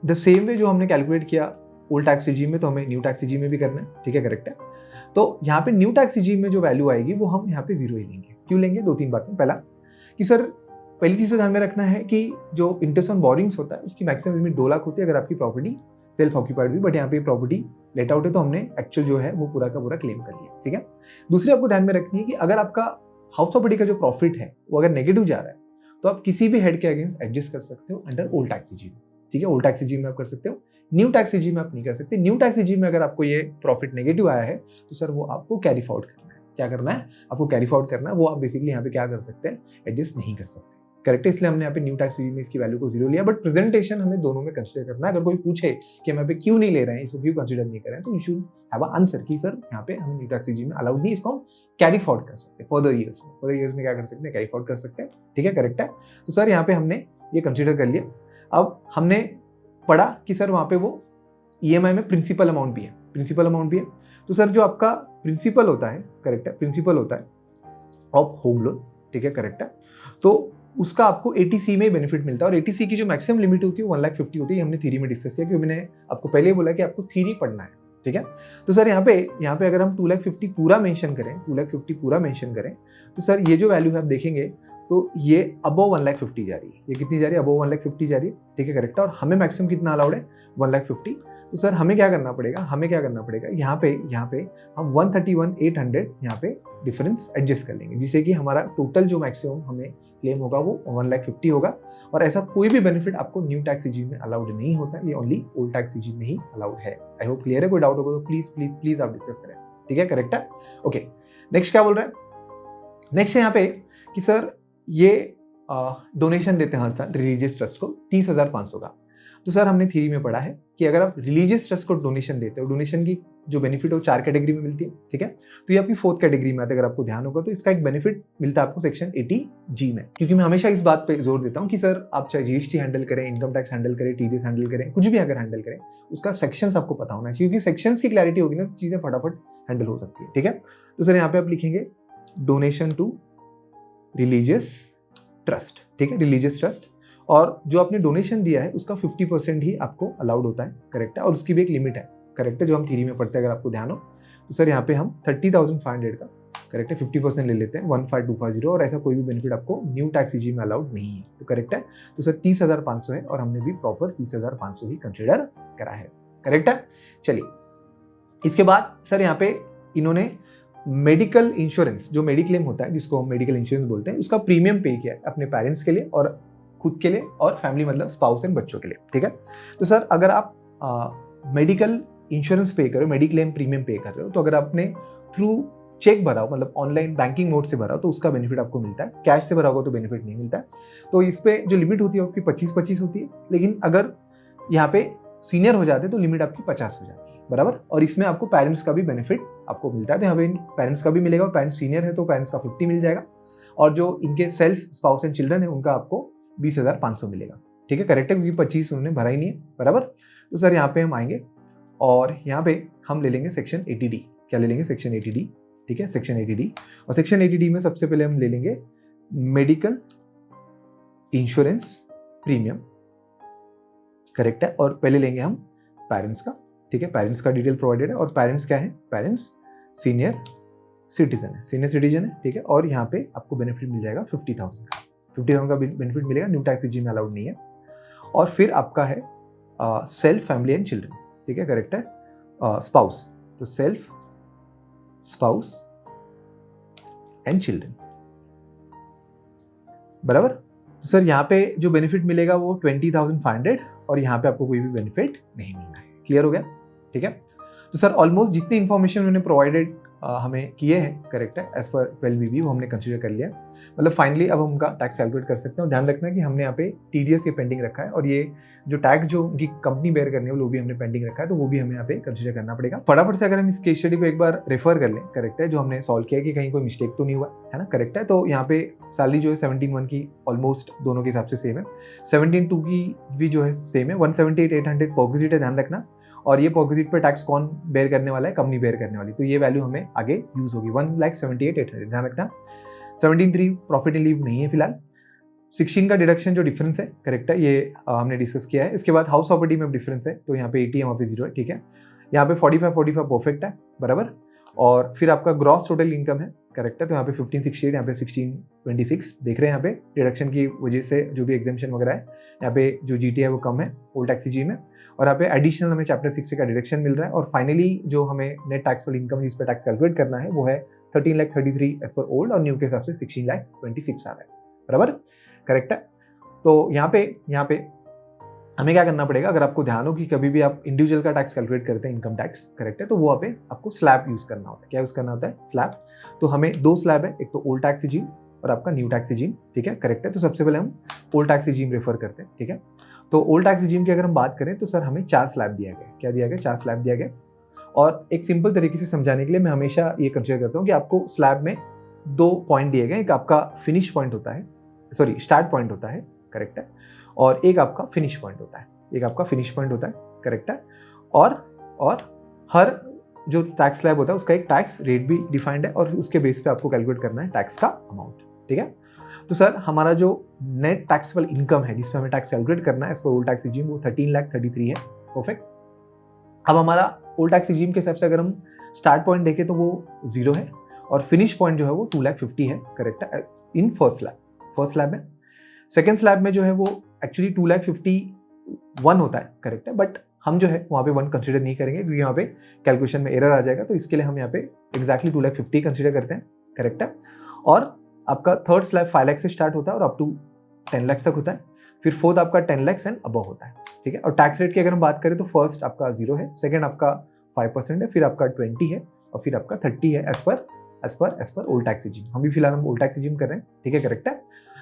द सेम वे जो हमने कैलकुलेट किया ओल्ड टैक्स रिजीम में, तो हमें न्यू टैक्स रिजीम में भी करना है। ठीक है, करेक्ट है। तो यहाँ पे न्यू टैक्स रिजीम में जो वैल्यू आएगी वो हम यहाँ पे 0 ही लेंगे। क्यों लेंगे, 2-3 बातें। पहला कि सर पहली चीज़ तो ध्यान में रखना है कि जो इंटरेस्ट ऑन बोरिंग्स होता है उसकी मैक्सिमम लिमिट 2 लाख होती है अगर आपकी प्रॉपर्टी सेल्फ ऑक्यूपाइड हुई। बट यहाँ पे प्रॉपर्टी लेट आउट है तो हमने एक्चुअल जो है वो पूरा का पूरा क्लेम कर लिया। ठीक है, दूसरी आपको ध्यान में रखनी है कि अगर आपका हाउस प्रॉपर्टी का जो प्रॉफिट है वो अगर नेगेटिव जा रहा है तो आप किसी भी हेड के अगेंस्ट एडजस्ट कर सकते हो अंडर ओल्ड टैक्स रिजीम। ठीक है, ओल्ड टैक्स रिजीम में आप कर सकते हो, न्यू टैक्स रिजीम में आप नहीं कर सकते। न्यू टैक्स रिजीम में अगर आपको ये प्रॉफिट नेगेटिव आया है तो सर वो आपको कैरी फॉरवर्ड करना है। क्या करना है, आपको कैरी फॉरवर्ड करना है। वो आप बेसिकली यहाँ पे क्या कर सकते हैं, एडजस्ट नहीं कर सकते, करेक्ट है। इसलिए हमने यहाँ पे न्यू टैक्स रिजीम में इसकी वैल्यू को 0 लिया। बट प्रेजेंटेशन हमें दोनों में कंसिडर करना है। अगर कोई पूछे कि हम यहाँ पे क्यों नहीं ले रहे हैं, इसको क्यों कंसिडर नहीं कर रहे हैं, तो you should have a answer कि सर यहाँ पे हमें न्यू टैक्स रिजीम में अलाउड नहीं, इसको हम कैरी फॉरवर्ड कर सकते हैं फर्दर ईयर्स में क्या कर सकते हैं, कैरी फॉरवर्ड कर सकते हैं। ठीक है, करेक्ट है। तो सर यहाँ पे हमने ये कंसिडर कर लिया। अब हमने पढ़ा कि सर वहाँ पे वो ईएमआई में प्रिंसिपल अमाउंट भी है। तो सर जो आपका प्रिंसिपल होता है, करेक्ट है, प्रिंसिपल होता है ऑफ होम लोन। ठीक है, करेक्ट है। तो उसका आपको 80C में बेनिफिट मिलता है। और 80C की जो मैक्सिमम लिमिट होती है 1,50,000 होती है। हमने थ्योरी में डिस्कस किया, क्योंकि मैंने आपको पहले ही बोला कि आपको थ्योरी पढ़ना है। ठीक है, तो सर यहाँ पे अगर हम 2,50,000 पूरा मेंशन करें तो सर ये जो वैल्यू है आप देखेंगे तो ये अबव 1,50,000 जा रही है। ये कितनी जा रही है, अबव 1,50,000 जा रही है। ठीक है, करेक्ट है। और हमें मैक्सिमम कितना अलाउड है, 1,50,000। तो सर हमें क्या करना पड़ेगा, यहाँ पे हम 131,800 यहाँ पे डिफरेंस एडजस्ट कर लेंगे, जिससे कि हमारा टोटल जो मैक्सिमम हमें क्लेम होगा वो 1,50,000 होगा। और ऐसा कोई भी बेनिफिट आपको न्यू टैक्स रिजीम में अलाउड नहीं होता, ये ओनली ओल्ड टैक्स रिजीम में ही अलाउड है। आई होप क्लियर है। कोई डाउट होगा तो प्लीज आप डिस्कस करें। ठीक है, करेक्ट है। ओके, नेक्स्ट क्या बोल रहा है, नेक्स्ट है यहाँ पे कि सर ये डोनेशन देते हैं हर साल रिलीजियस ट्रस्ट को 30,500 का। तो सर हमने थ्योरी में पढ़ा है कि अगर आप रिलीजियस ट्रस्ट को डोनेशन देते हो, डोनेशन की जो बेनिफिट है वो 4 कैटेगरी में मिलती है, ठीक है। तो ये आपकी 4th कैटेगरी में आता है, अगर आपको ध्यान होगा तो इसका एक बेनिफिट मिलता है आपको सेक्शन 80G में। क्योंकि मैं हमेशा इस बात पे जोर देता हूँ कि सर आप चाहे जीएसटी हैंडल करें, इनकम टैक्स हैंडल करें, टीडीएस हैंडल करें, कुछ भी अगर हैंडल करें, उसका सेक्शंस आपको पता होना चाहिए, क्योंकि सेक्शंस की क्लैरिटी होगी ना तो चीजें फटाफट हैंडल हो सकती है, ठीक है। तो सर यहाँ पे आप लिखेंगे डोनेशन टू रिलीजियस ट्रस्ट, ठीक है, रिलीजियस ट्रस्ट। और जो आपने डोनेशन दिया है उसका 50% ही आपको अलाउड होता है, करेक्ट है, और उसकी भी एक लिमिट है, करेक्ट है, जो हम थ्योरी में पढ़ते हैं, अगर आपको ध्यान हो। तो सर यहाँ पे हम 30,500 का, करेक्ट है, 50% ले लेते हैं, 15,250, और ऐसा कोई भी बेनिफिट आपको न्यू टैक्स रिजीम में अलाउड नहीं है, तो करेक्ट है। तो सर 30,500 है और हमने भी प्रॉपर 30,500 ही कंसिडर करा है, करेक्ट है। चलिए, इसके बाद सर यहाँ पे इन्होंने मेडिकल इंश्योरेंस, जो मेडिक्लेम होता है जिसको हम मेडिकल इंश्योरेंस बोलते हैं, उसका प्रीमियम पे किया है अपने पेरेंट्स के लिए और खुद के लिए और फैमिली, मतलब स्पाउस एंड बच्चों के लिए, ठीक है। तो सर अगर आप मेडिकल इंश्योरेंस पे कर रहे हो, मेडिक्लेम प्रीमियम पे कर रहे हो, तो अगर आपने थ्रू चेक भरा हो, मतलब ऑनलाइन बैंकिंग मोड से भरा हो, तो उसका बेनिफिट आपको मिलता है। कैश से भरा होगा तो बेनिफिट नहीं मिलता है। तो इस पे जो लिमिट होती है आपकी 25-25 होती है, लेकिन अगर यहाँ पे सीनियर हो जाते हैं तो लिमिट आपकी 50 हो जाती है, बराबर। और इसमें आपको पेरेंट्स का भी बेनिफिट आपको मिलता है, तो यहाँ पे पेरेंट्स का भी मिलेगा, और पेरेंट्स सीनियर है तो पेरेंट्स का 50 मिल जाएगा, और जो इनके सेल्फ स्पाउस एंड चिल्ड्रन है उनका आपको 20,500 मिलेगा, ठीक है, करेक्ट है, क्योंकि 25 उन्होंने भरा ही नहीं है, बराबर। तो सर यहाँ पे हम आएंगे और यहाँ पे हम ले लेंगे सेक्शन 80D। क्या ले लेंगे? सेक्शन 80D, ठीक है, सेक्शन 80D। और सेक्शन 80D में सबसे पहले हम ले लेंगे मेडिकल इंश्योरेंस प्रीमियम, करेक्ट है, और पहले लेंगे हम पेरेंट्स का, ठीक है, पेरेंट्स का डिटेल प्रोवाइडेड है, और पेरेंट्स क्या है? पेरेंट्स सीनियर सिटीजन है, सीनियर सिटीजन है, ठीक है। और यहाँ पे आपको बेनिफिट मिल जाएगा 50,000 का, 50,000 का बेनिफिट मिलेगा, न्यू टैक्स रिजीम में अलाउड नहीं है। और फिर आपका है सेल्फ, फैमिली एंड चिल्ड्रन, ठीक है, करेक्ट है, स्पाउस, तो सेल्फ, स्पाउस एंड चिल्ड्रन, बराबर। तो सर यहाँ पे जो बेनिफिट मिलेगा वो 20,500, और यहाँ पे आपको कोई भी बेनिफिट नहीं मिलना है। क्लियर हो गया? ठीक है। तो सर ऑलमोस्ट जितनी इन्फॉर्मेशन उन्होंने प्रोवाइडेड हमें किए हैं, करेक्ट है, एज पर 12BB वो हमने कंसीडर कर लिया। मतलब फाइनली अब हम उनका टैक्स कैलकुलेट कर सकते हैं। और ध्यान रखना है कि हमने यहाँ पे टीडीएस ये पेंडिंग रखा है, और ये जो टैक्स जो उनकी कंपनी बेयर करनी है वो भी हमने पेंडिंग रखा है, तो वो भी हमें यहाँ पे कंसीडर करना पड़ेगा। फटाफट से अगर हम इस केस स्टडी को एक बार रेफर कर लें, करेक्ट है, जो हमने सॉल्व किया कि कहीं कोई मिस्टेक तो नहीं हुआ है ना, करेक्ट है। तो यहाँ पे सैलरी जो है 17,1 की ऑलमोस्ट दोनों के हिसाब से सेम है, 17,2 की भी जो है सेम है, 178,800 पॉक्सिट है, ध्यान रखना। और ये पॉक्सिट पे टैक्स कौन बेयर करने वाला है? कंपनी बेयर करने वाली, तो ये वैल्यू हमें आगे यूज होगी, 1,78,800, ध्यान रखना। 17,3 प्रॉफिट एंड लीव नहीं है फिलहाल। 16 का डिडक्शन जो डिफरेंस है, करेक्ट है, ये हमने डिस्कस किया है। इसके बाद हाउस प्रॉपर्टी में डिफरेंस है, तो यहाँ पे 80 है, वहाँ पे 0 है, ठीक है। यहाँ पे 45 परफेक्ट है, बराबर। और फिर आपका ग्रॉस टोटल इनकम है, करेक्ट है, तो यहाँ पे 1568, यहाँ पे 1626 देख रहे हैं। यहाँ पे डिडक्शन की वजह से जो भी एग्जेम्पशन वगैरह है, यहाँ पे जो जीटी है वो कम है ओल्ड टैक्स रिजीम में, और यहाँ पे एडिशनल हमें चैप्टर 6 का डिडक्शन मिल रहा है। और फाइनली जो हमें नेट टैक्सफुल इनकम जिस पर टैक्स कैलकुलेट करना है वो है 13,33,000 एज पर ओल्ड, और न्यू के हिसाब से 16,26,000 आ रहा है, बराबर, करेक्ट है। तो यहाँ पे हमें क्या करना पड़ेगा? अगर आपको ध्यान हो कि कभी भी आप इंडिविजुअल का टैक्स कैलकुलेट करते हैं, इनकम टैक्स, करेक्ट है, तो वो पे आपको स्लैब यूज करना होता है। क्या यूज करना होता है? स्लैब। तो हमें 2 स्लैब है, एक तो ओल्ड टैक्स रिजीम और आपका न्यू टैक्स रिजीम, ठीक है, करेक्ट है। तो सबसे पहले हम ओल्ड टैक्स रिजीम रेफर करते हैं, ठीक है। तो ओल्ड टैक्स रिजीम की अगर हम बात करें तो सर हमें 4 स्लैब दिया गया। क्या दिया गया? 4 स्लैब दिया गया। और एक सिंपल तरीके से समझाने के लिए मैं हमेशा ये कंसीडर करता हूँ कि आपको स्लैब में 2 पॉइंट दिए गए, एक आपका फिनिश पॉइंट होता है, सॉरी स्टार्ट पॉइंट होता है, करेक्ट है, और एक आपका फिनिश पॉइंट होता है, एक आपका फिनिश पॉइंट होता है, करेक्ट है। और हर जो टैक्स स्लैब होता है उसका एक टैक्स रेट भी डिफाइंड है, और उसके बेस पे आपको कैलकुलेट करना है टैक्स का अमाउंट, ठीक है। तो सर हमारा जो नेट टैक्सेबल इनकम है जिसमें हमें टैक्स कैलकुलेट करना है as per old tax regime, वो 13,33,000 है, परफेक्ट। अब हमारा ओल्ड टैक्स रिजीम के हिसाब से अगर हम स्टार्ट पॉइंट देखें तो वो 0 है, और फिनिश पॉइंट जो है वो 2,50,000 है, करेक्ट है, इन फर्स्ट स्लैब में। सेकेंड स्लैब में जो है वो एक्चुअली 2,51,000 होता है, करेक्ट है, बट हम जो है वहाँ पे 1 कंसीडर नहीं करेंगे क्योंकि यहाँ पे कैलकुलेशन में एरर आ जाएगा, तो इसके लिए हम यहाँ पे एक्जैक्टली 2,50,000 कंसीडर करते हैं, करेक्ट है। और आपका थर्ड स्लैब 5 लाख से स्टार्ट होता है और अप टू 10 लाख तक होता है। फिर फोर्थ आपका 10 लाख एंड अबव होता है, ठीक है। और टैक्स रेट की अगर हम बात करें तो फर्स्ट आपका 0 है, सेकंड आपका 5% है, फिर आपका 20 है, और फिर आपका 30 है as per old tax regime. हम भी फिलहाल हम ओल्ड टैक्स रिजीम कर रहे हैं, ठीक है, करेक्ट है।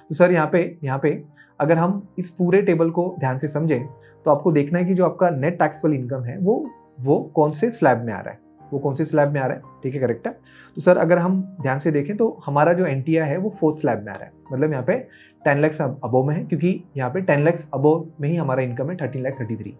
तो सर यहाँ पे अगर हम इस पूरे टेबल को ध्यान से समझें तो आपको देखना है कि जो आपका नेट टैक्सेबल इनकम है वो कौन से स्लैब में आ रहा है, वो कौन से स्लैब में आ रहा है, ठीक है, करेक्ट है। तो सर अगर हम ध्यान से देखें तो हमारा जो एनटीआई है वो 4th स्लैब में आ रहा है, मतलब यहाँ पे 10 लाख अबव में है, क्योंकि यहाँ पे 10 लाख अबव में ही हमारा इनकम है 13,33,000।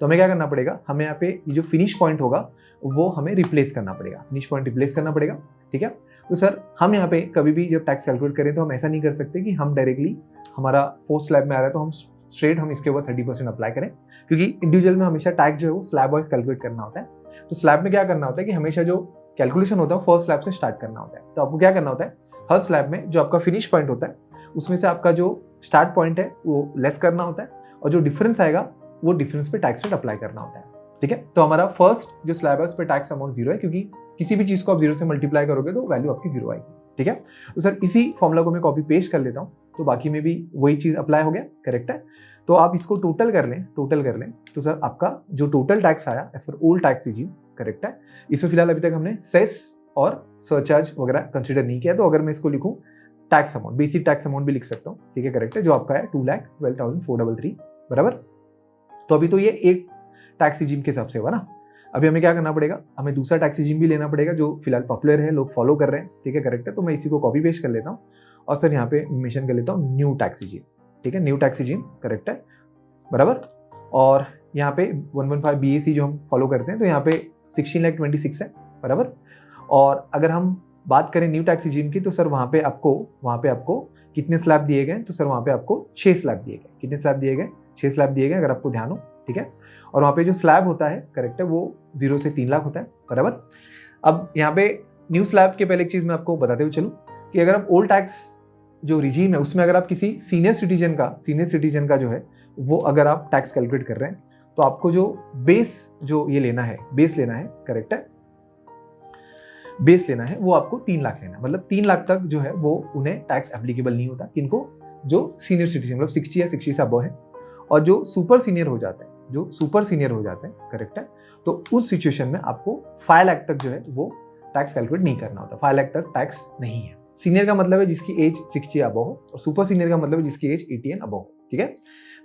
तो हमें क्या करना पड़ेगा, हमें यहाँ पे ये जो फिनिश पॉइंट होगा वो हमें रिप्लेस करना पड़ेगा, फिनिश पॉइंट रिप्लेस करना पड़ेगा, ठीक है। तो सर हम यहाँ पे कभी भी जब टैक्स कैलकुलेट करें तो हम ऐसा नहीं कर सकते कि हम डायरेक्टली हमारा 4th स्लैब में आ रहा है तो हम स्ट्रेट हम इसके ऊपर 30% अप्लाई करें, क्योंकि इंडिविजुअल में हमेशा टैक्स जो है वो स्लैब वाइज कैलकुलेट करना होता है। तो स्लैब में क्या करना होता है कि हमेशा जो कैलकुलेशन होता है 1st स्लैब से स्टार्ट करना होता है। तो आपको क्या करना होता है, हर स्लैब में जो आपका फिनिश पॉइंट होता है उसमें से आपका जो स्टार्ट पॉइंट है वो लेस करना होता है, और जो डिफरेंस आएगा वो डिफरेंस पे टैक्स रेट अप्लाई करना होता है, ठीक है। तो हमारा फर्स्ट जो स्लैब है उस पर टैक्स अमाउंट 0 है, क्योंकि किसी भी चीज़ को आप 0 से मल्टीप्लाई करोगे तो वैल्यू आपकी 0 आएगी, ठीक है। तो सर इसी फॉर्मूला को मैं कॉपी पेस्ट कर लेता हूँ, तो बाकी में भी वही चीज़ अप्लाई हो गया, करेक्ट है। तो आप इसको टोटल कर लें तो सर आपका जो टोटल टैक्स आया as per old tax regime, correct है। इसमें फिलहाल अभी तक हमने सेस और सरचार्ज वगैरह कंसिडर नहीं किया, तो अगर मैं इसको लिखूँ tax amount, basic tax amount भी लिख सकता हूँ, ठीक है, करेक्ट है, जो आपका है 2,12,433, बराबर। तो अभी तो ये एक टैक्स रिजीम के हिसाब से हुआ ना। अभी हमें क्या करना पड़ेगा, हमें दूसरा टैक्स रिजीम भी लेना पड़ेगा जो फिलहाल पॉपुलर है, लोग फॉलो कर रहे हैं, ठीक है, करेक्ट है। तो मैं इसी को कॉपी पेस्ट कर लेता हूँ और सर यहाँ पे मेंशन कर लेता हूँ न्यू टैक्स रिजीम, ठीक है, न्यू टैक्स रिजीम, करेक्ट है, बराबर। और यहाँ पे 115 BAC जो हम फॉलो करते हैं, तो यहाँ पे 16,26,000 है, बराबर। और अगर हम बात करें न्यू टैक्स रिजीम की, तो सर वहाँ पे आपको कितने स्लैब दिए गए, तो सर वहाँ पे आपको 6 स्लैब दिए गए। कितने स्लैब दिए गए, 6 स्लैब दिए गए, अगर आपको ध्यान हो, ठीक है। और वहाँ पे जो स्लैब होता है, करेक्ट है, वो 0 से 3 लाख होता है, बराबर। अब यहाँ पे न्यू स्लैब के पहले एक चीज़ मैं आपको बताते हुए चलूँ कि अगर आप ओल्ड टैक्स जो रिजीम है उसमें अगर आप किसी सीनियर सिटीजन का जो है वो अगर आप टैक्स कैलकुलेट कर रहे हैं, तो आपको जो बेस लेना है, करेक्ट है, बेस लेना है, वो आपको 3 लाख लेना है। मतलब 3 लाख तक जो है वो उन्हें टैक्स एप्लीकेबल नहीं होता, किनको, जो सीनियर सिटीजन मतलब 60 या 60 से अबव है। और जो सुपर सीनियर हो जाते हैं, करेक्ट है, तो उस सिचुएशन में आपको 5 लाख तक जो है वो टैक्स कैलकुलेट नहीं करना होता। 5 लाख तक टैक्स नहीं है। सीनियर का मतलब है जिसकी एज 60 या अबव हो, और सुपर सीनियर का मतलब है जिसकी एज 80 एंड अबव हो, ठीक है।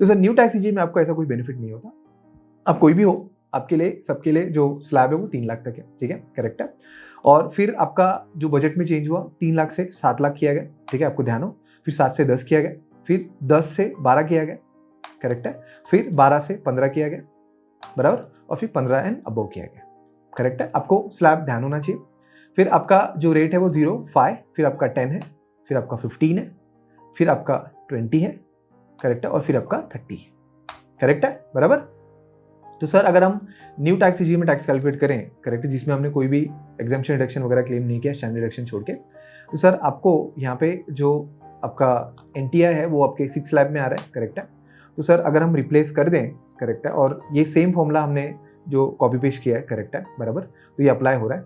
तो सर न्यू टैक्स रिजीम में आपको ऐसा कोई बेनिफिट नहीं होता। अब कोई भी हो, आपके लिए, सबके लिए जो स्लैब है वो 3 लाख तक है, ठीक है, करेक्ट है। और फिर आपका जो बजट में चेंज हुआ 3 लाख से 7 लाख किया गया, ठीक है, आपको ध्यान हो। फिर 7 से 10 किया गया, फिर 10 से 12 किया गया, करेक्ट है, फिर 12 से 15 किया गया, बराबर, और फिर 15 एंड अबव किया गया, करेक्ट है। आपको स्लैब ध्यान होना चाहिए। फिर आपका जो रेट है वो 0, 5, फिर आपका 10 है, फिर आपका 15 है, फिर आपका 20 है, करेक्ट है, और फिर आपका 30 है, करेक्ट है, बराबर। तो सर अगर हम न्यू टैक्स रिजीम में टैक्स कैलकुलेट करें, करेक्ट है, जिसमें हमने कोई भी एग्जेम्पशन डिडक्शन वगैरह क्लेम नहीं किया, स्टैंडर्ड डिडक्शन छोड़ के, तो सर आपको यहाँ पे जो आपका एनटीआई है वो आपके 6 स्लैब में आ रहा है, करेक्ट है। तो सर अगर हम रिप्लेस कर दें, करेक्ट है, और ये सेम फॉर्मूला हमने जो कॉपी पेस्ट किया है, करेक्ट है, बराबर, तो ये अप्लाई हो रहा है,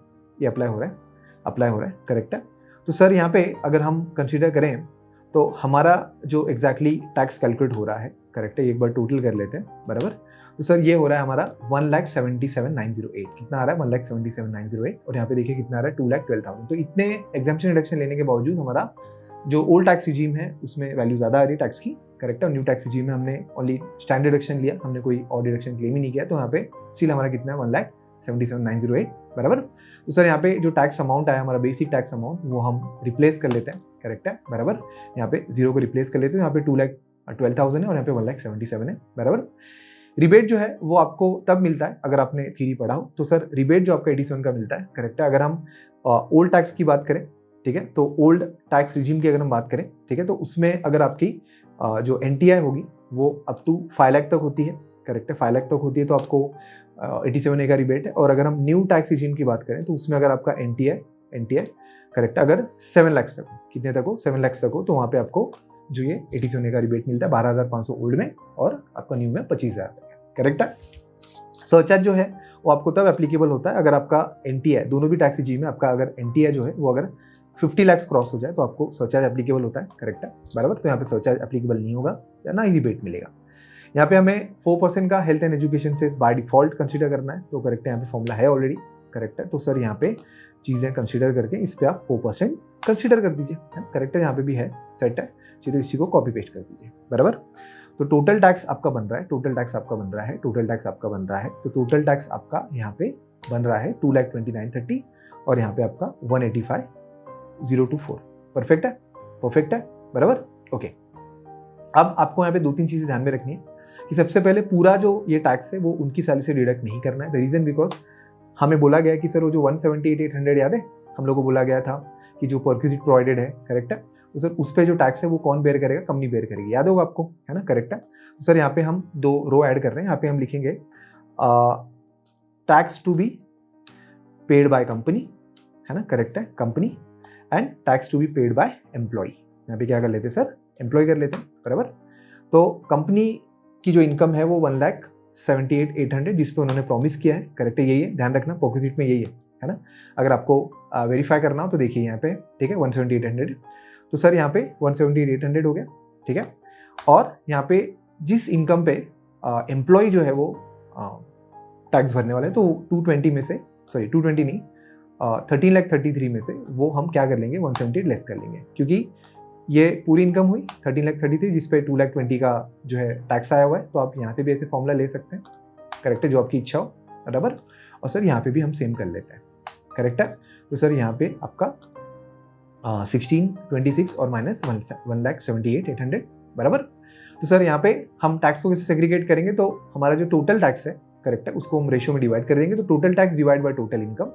करेक्ट है। तो सर यहाँ पे अगर हम कंसिडर करें तो हमारा जो एग्जैक्टली टैक्स कैलकुलेट हो रहा है, करेक्ट है, एक बार टोटल कर लेते हैं, बराबर। तो सर ये हो रहा है हमारा 1,77,908। कितना आ रहा है, 1,77,908, और यहाँ पे देखिए कितना आ रहा है, 2,12,000। तो इतने एग्जाम्पशन डिडक्शन लेने के बावजूद हमारा जो ओल्ड टैक्स रिजीम है उसमें वैल्यू ज़्यादा आ रही है टैक्स की, करेक्ट है। और न्यू टैक्स रिजीम में हमने ओनली स्टैंडर्ड डिडक्शन लिया, हमने कोई और डिडक्शन क्लेम ही नहीं किया, तो यहाँ पे स्टिल हमारा कितना है, 1,77,908, बराबर। तो सर यहाँ पे जो टैक्स अमाउंट आया हमारा बेसिक टैक्स अमाउंट, वो हम रिप्लेस कर लेते हैं, करेक्ट है, बराबर। यहाँ पे 0 को रिप्लेस कर लेते हैं, यहाँ पे 2,12,000 है और यहाँ पे 1,77,000 है, बराबर। रिबेट जो है वो आपको तब मिलता है अगर आपने थ्योरी पढ़ा हो, तो सर रिबेट जो आपका 87 का मिलता है, करेक्ट है। अगर हम ओल्ड टैक्स की बात करें, ठीक है, तो ओल्ड टैक्स रिजीम की अगर हम बात करें, ठीक है, तो उसमें अगर आपकी जो एनटीआई होगी वो अप टू 5 लाख तक होती है, करेक्ट है, 5 लाख तक होती है, तो आपको 87A का रिबेट है। और अगर हम न्यू टैक्स रिजीम की बात करें तो उसमें अगर आपका एनटीआई करेक्ट है, अगर 7 लाख तक, कितने तक हो, 7 लाख तक हो, तो वहाँ पे आपको जो ये 87A का रिबेट मिलता है 12,500 ओल्ड में, और आपका न्यू में 25,000 तक है, करेक्ट है। सरचार्ज जो है वो आपको तब एप्लीकेबल होता है अगर आपका एनटीआई, दोनों भी टैक्स रिजीम में आपका अगर एनटीआई जो है वो अगर 50 लाख क्रॉस हो जाए तो आपको सरचार्ज एप्लीकेबल होता है, करेक्ट है, बराबर। तो यहाँ पे सरचार्ज एप्लीकेबल नहीं होगा या ना ही रिबेट मिलेगा। यहाँ पे हमें 4% का हेल्थ एंड एजुकेशन से बाय डिफॉल्ट कंसीडर करना है, तो करेक्ट है, यहाँ पे फॉर्मूला है ऑलरेडी, करेक्ट है। तो सर यहाँ पे चीज़ें कंसीडर करके इस पर आप 4% कंसीडर कर दीजिए, करेक्ट है, यहाँ पे भी है, सेट है। चलिए इसी को कॉपी पेस्ट कर दीजिए, बराबर। तो टोटल टैक्स आपका बन रहा है, टोटल टैक्स आपका बन रहा है, टोटल टैक्स आपका बन रहा है, तो टोटल टैक्स आपका यहाँ पे बन रहा है 2,29,30 और यहाँ पे आपका 185,024। परफेक्ट है, परफेक्ट है, बराबर, ओके। अब आपको यहाँ पे 2-3 चीज़ें ध्यान में रखनी है कि सबसे पहले पूरा जो ये टैक्स है वो उनकी सैलरी से डिडक्ट नहीं करना है। द रीज़न बिकॉज हमें बोला गया कि सर वो जो 178,800 याद है, हम लोग को बोला गया था कि जो परक्विजिट प्रोवाइडेड है, करेक्ट है, तो सर उस पर जो टैक्स है वो कौन बेयर करेगा, कंपनी बेयर करेगी, याद होगा आपको, है ना, करेक्ट है। तो सर यहाँ पे हम 2 रो ऐड कर रहे हैं, यहाँ पे हम लिखेंगे tax to be paid by company, है ना, करेक्ट है, company, and tax to be paid by employ. यहाँ पे क्या कर लेते हैं सर, एम्प्लॉय कर लेते हैं, बराबर। तो कंपनी की जो इनकम है वो 1,78,800 जिस पे उन्होंने प्रॉमिस किया है, करेक्ट है, यही है, ध्यान रखना, परक्विजिट में यही है ना। अगर आपको वेरीफाई करना हो तो देखिए यहाँ पे, ठीक है, 178,800, तो सर यहाँ पे 178,800 हो गया, ठीक है। और यहाँ पे जिस इनकम पे एम्प्लॉय जो है वो टैक्स भरने वाले हैं, तो 220 में से, सॉरी 220 नहीं, 13,33 में से वो हम क्या कर लेंगे, 178 लेस कर लेंगे, क्योंकि ये पूरी इनकम हुई 13,33 जिस पे 2,20,000 का जो है टैक्स आया हुआ है। तो आप यहाँ से भी ऐसे फॉर्मूला ले सकते हैं, करेक्ट है, जो आपकी इच्छा हो, बराबर। और सर यहाँ पे भी हम सेम कर लेते हैं, करेक्ट है। तो सर यहाँ पे आपका 1626 और माइनस 1,78,800, बराबर। तो सर यहाँ पे हम टैक्स को कैसे सेग्रीगेट करेंगे, तो हमारा जो टोटल टैक्स है, करेक्ट है, उसको हम रेशियो में डिवाइड कर देंगे। तो total tax divide by total income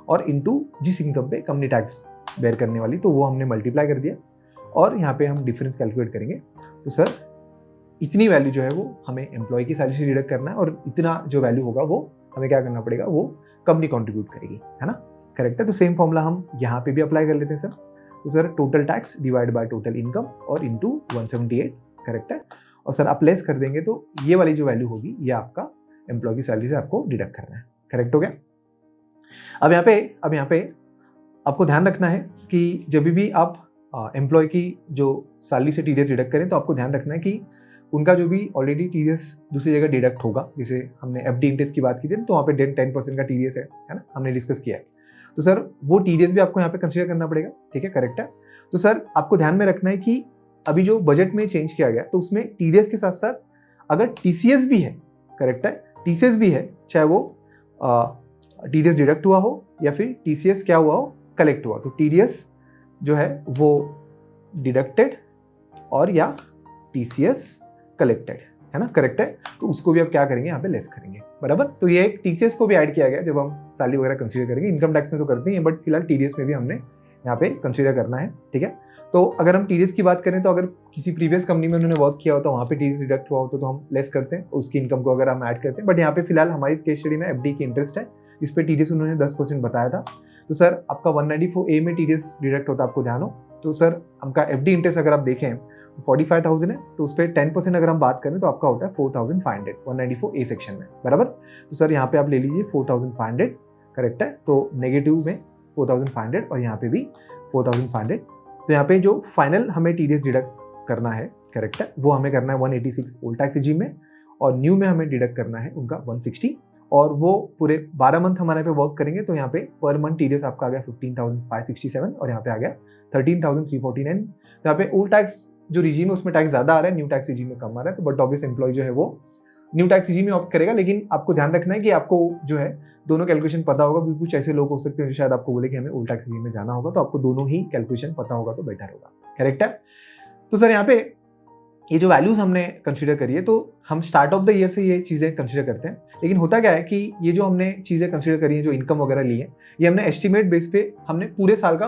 और इनटू जिस इनकम पे कंपनी टैक्स बेयर करने वाली, तो वो हमने मल्टीप्लाई कर दिया और यहाँ पे हम डिफरेंस कैलकुलेट करेंगे। तो सर इतनी वैल्यू जो है वो हमें एम्प्लॉय की सैलरी से डिडक्ट करना है और इतना जो वैल्यू होगा वो हमें क्या करना पड़ेगा, वो कंपनी कंट्रीब्यूट करेगी, है ना, करेक्ट है। तो सेम फॉर्मूला हम यहाँ पे भी अप्लाई कर लेते हैं सर। तो sir total tax divide by total income और इनटू 178, करेक्ट है। और सर आप लेस कर देंगे तो ये वाली जो वैल्यू होगी ये आपका एम्प्लॉय की सैलरी से आपको डिडक्ट करना है, करेक्ट हो गया। अब यहाँ पे आपको ध्यान रखना है कि जब भी आप एम्प्लॉय की जो सैलरी से टीडीएस डिडक्ट करें तो आपको ध्यान रखना है कि उनका जो भी ऑलरेडी टीडीएस दूसरी जगह डिडक्ट होगा, जैसे हमने एफडी इंटरेस्ट की बात की थी तो वहाँ पे 10% का टीडीएस है ना, हमने डिस्कस किया है। तो सर वो टीडीएस भी आपको यहाँ पे कंसीडर करना पड़ेगा, ठीक है, करेक्ट है। तो सर आपको ध्यान में रखना है कि अभी जो बजट में चेंज किया गया तो उसमें टीडीएस के साथ साथ अगर टीसीएस भी है, करेक्ट है, टीसीएस भी है, चाहे वो टीडीएस डिडक्ट हुआ हो या फिर टीसीएस क्या हुआ हो, कलेक्ट हुआ, तो टीडीएस जो है वो डिडक्टेड और या टीसीएस कलेक्टेड, है ना, करेक्ट है। तो उसको भी आप क्या करेंगे, यहाँ पे लेस करेंगे, बराबर। तो ये एक टीसीएस को भी ऐड किया गया जब हम सैलरी वगैरह कंसीडर करेंगे, इनकम टैक्स में तो करते ही हैं बट फिलहाल टीडीएस में भी हमने यहाँ पे कंसीडर करना है, ठीक है। तो अगर हम टीडीएस की बात करें तो अगर किसी प्रीवियस कंपनी में उन्होंने वर्क किया होता है वहाँ पे टीडीएस डिडक्ट हुआ होता तो हम लेस करते हैं उसकी इनकम को, अगर हम ऐड करते हैं। बट यहाँ पे फिलहाल हमारी केस स्टडी में एफडी की इंटरेस्ट है, इस पर टीडीएस उन्होंने 10% बताया था। तो सर आपका 194A में टीडीएस डिडक्ट होता है, आपको ध्यान हो। तो सर आपका एफडी इंटरेस्ट अगर आप देखें तो 45,000 है, तो उस पर 10% अगर हम बात करें तो आपका होता है 4,500 194A सेक्शन में, बराबर। तो सर यहाँ पे आप ले लीजिए 4,500, करेक्ट है। तो नेगेटिव में 4,500 और यहाँ पे भी 4,500। तो यहाँ पे जो फाइनल हमें टीडीएस डिडक्ट करना है, करेक्ट है, वो हमें करना है 186 ओल्ड टैक्स रेजिम में और न्यू में हमें डिडक्ट करना है उनका 160। और वो पूरे 12 मंथ हमारे पे वर्क करेंगे तो यहाँ पे पर मंथ टीडीएस आपका आ गया 15,567 और यहाँ पे आ गया 13,349। तो यहाँ पे ओल्ड टैक्स जो रिजीम है उसमें टैक्स ज़्यादा आ रहा है, न्यू टैक्स रिजीम में कम आ रहा है। तो बट ऑब्वियस एम्प्लॉय जो है वो न्यू टैक्स रिजीम में ऑप्ट करेगा, लेकिन आपको ध्यान रखना है कि आपको जो है दोनों कैलकुलेशन पता होगा, क्योंकि कुछ ऐसे लोग हो सकते हैं जो शायद आपको बोले कि हमें ओल्ड टैक्स रिजीम में जाना होगा, तो आपको दोनों ही कैलकुलेशन पता होगा तो बेटर होगा, करेक्ट है। तो सर यहाँ पे ये जो वैल्यूज हमने कंसीडर करी है तो हम स्टार्ट ऑफ द ईयर से ये चीज़ें कंसीडर करते हैं, लेकिन होता क्या है कि ये जो हमने चीज़ें कंसीडर करी हैं, जो इनकम वगैरह ली है, ये हमने एस्टिमेट बेस पे हमने पूरे साल का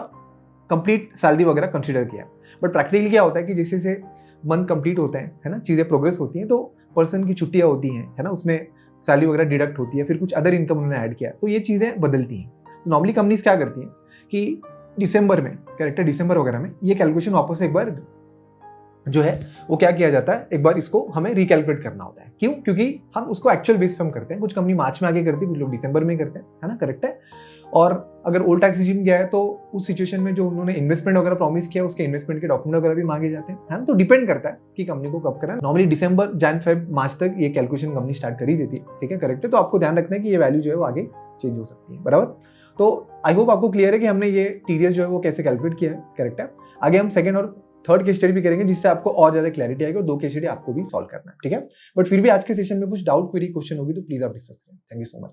कंप्लीट सैलरी वगैरह कंसीडर किया। बट प्रैक्टिकली क्या होता है कि जैसे से मंथ कंप्लीट होते हैं, है ना, चीज़ें प्रोग्रेस होती हैं, तो पर्सन की छुट्टियाँ होती हैं, है ना, उसमें सैलरी वगैरह डिडक्ट होती है, फिर कुछ अदर इनकम उन्होंने ऐड किया, तो ये चीज़ें बदलती हैं। तो नॉर्मली कंपनीज क्या करती हैं कि दिसंबर में, करेक्ट है, दिसंबर वगैरह में ये कैलकुलेशन वापस एक बार जो है वो क्या किया जाता है, एक बार इसको हमें रिकैलकुलेट करना होता है। क्यों? क्योंकि हम उसको एक्चुअल बेस पे हम करते हैं। कुछ कंपनी मार्च में आगे करती है, कुछ लोग दिसंबर में करते हैं, है ना, करेक्ट है। और अगर ओल्ड टैक्स रिजीम गया है तो उस सिचुएशन में जो उन्होंने इन्वेस्टमेंट वगैरह प्रॉमिस किया उसके इन्वेस्टमेंट के डॉक्यूमेंट वगैरह भी मांगे जाते हैं, है ना। तो डिपेंड करता है कि कंपनी को कब करना है। नॉर्मली दिसंबर, जैन, फेब, मार्च तक ये कैलकुलेशन कंपनी स्टार्ट कर ही देती है, ठीक है, करेक्ट है। तो आपको ध्यान रखना है कि ये वैल्यू जो है वो आगे चेंज हो सकती है, बराबर। तो आई होप आपको क्लियर है कि हमने ये टीडीएस जो है वो कैसे कैलकुलेट किया है, करेक्ट है। आगे हम सेकंड और थर्ड केस स्टडी भी करेंगे जिससे आपको और ज्यादा क्लैरिटी आएगी और 2 केस स्टडी आपको भी सॉल्व करना है, ठीक है। बट फिर भी आज के सेशन में कुछ डाउट क्वेरी क्वेश्चन होगी तो प्लीज आप डिस्कस करें। Thank you so much.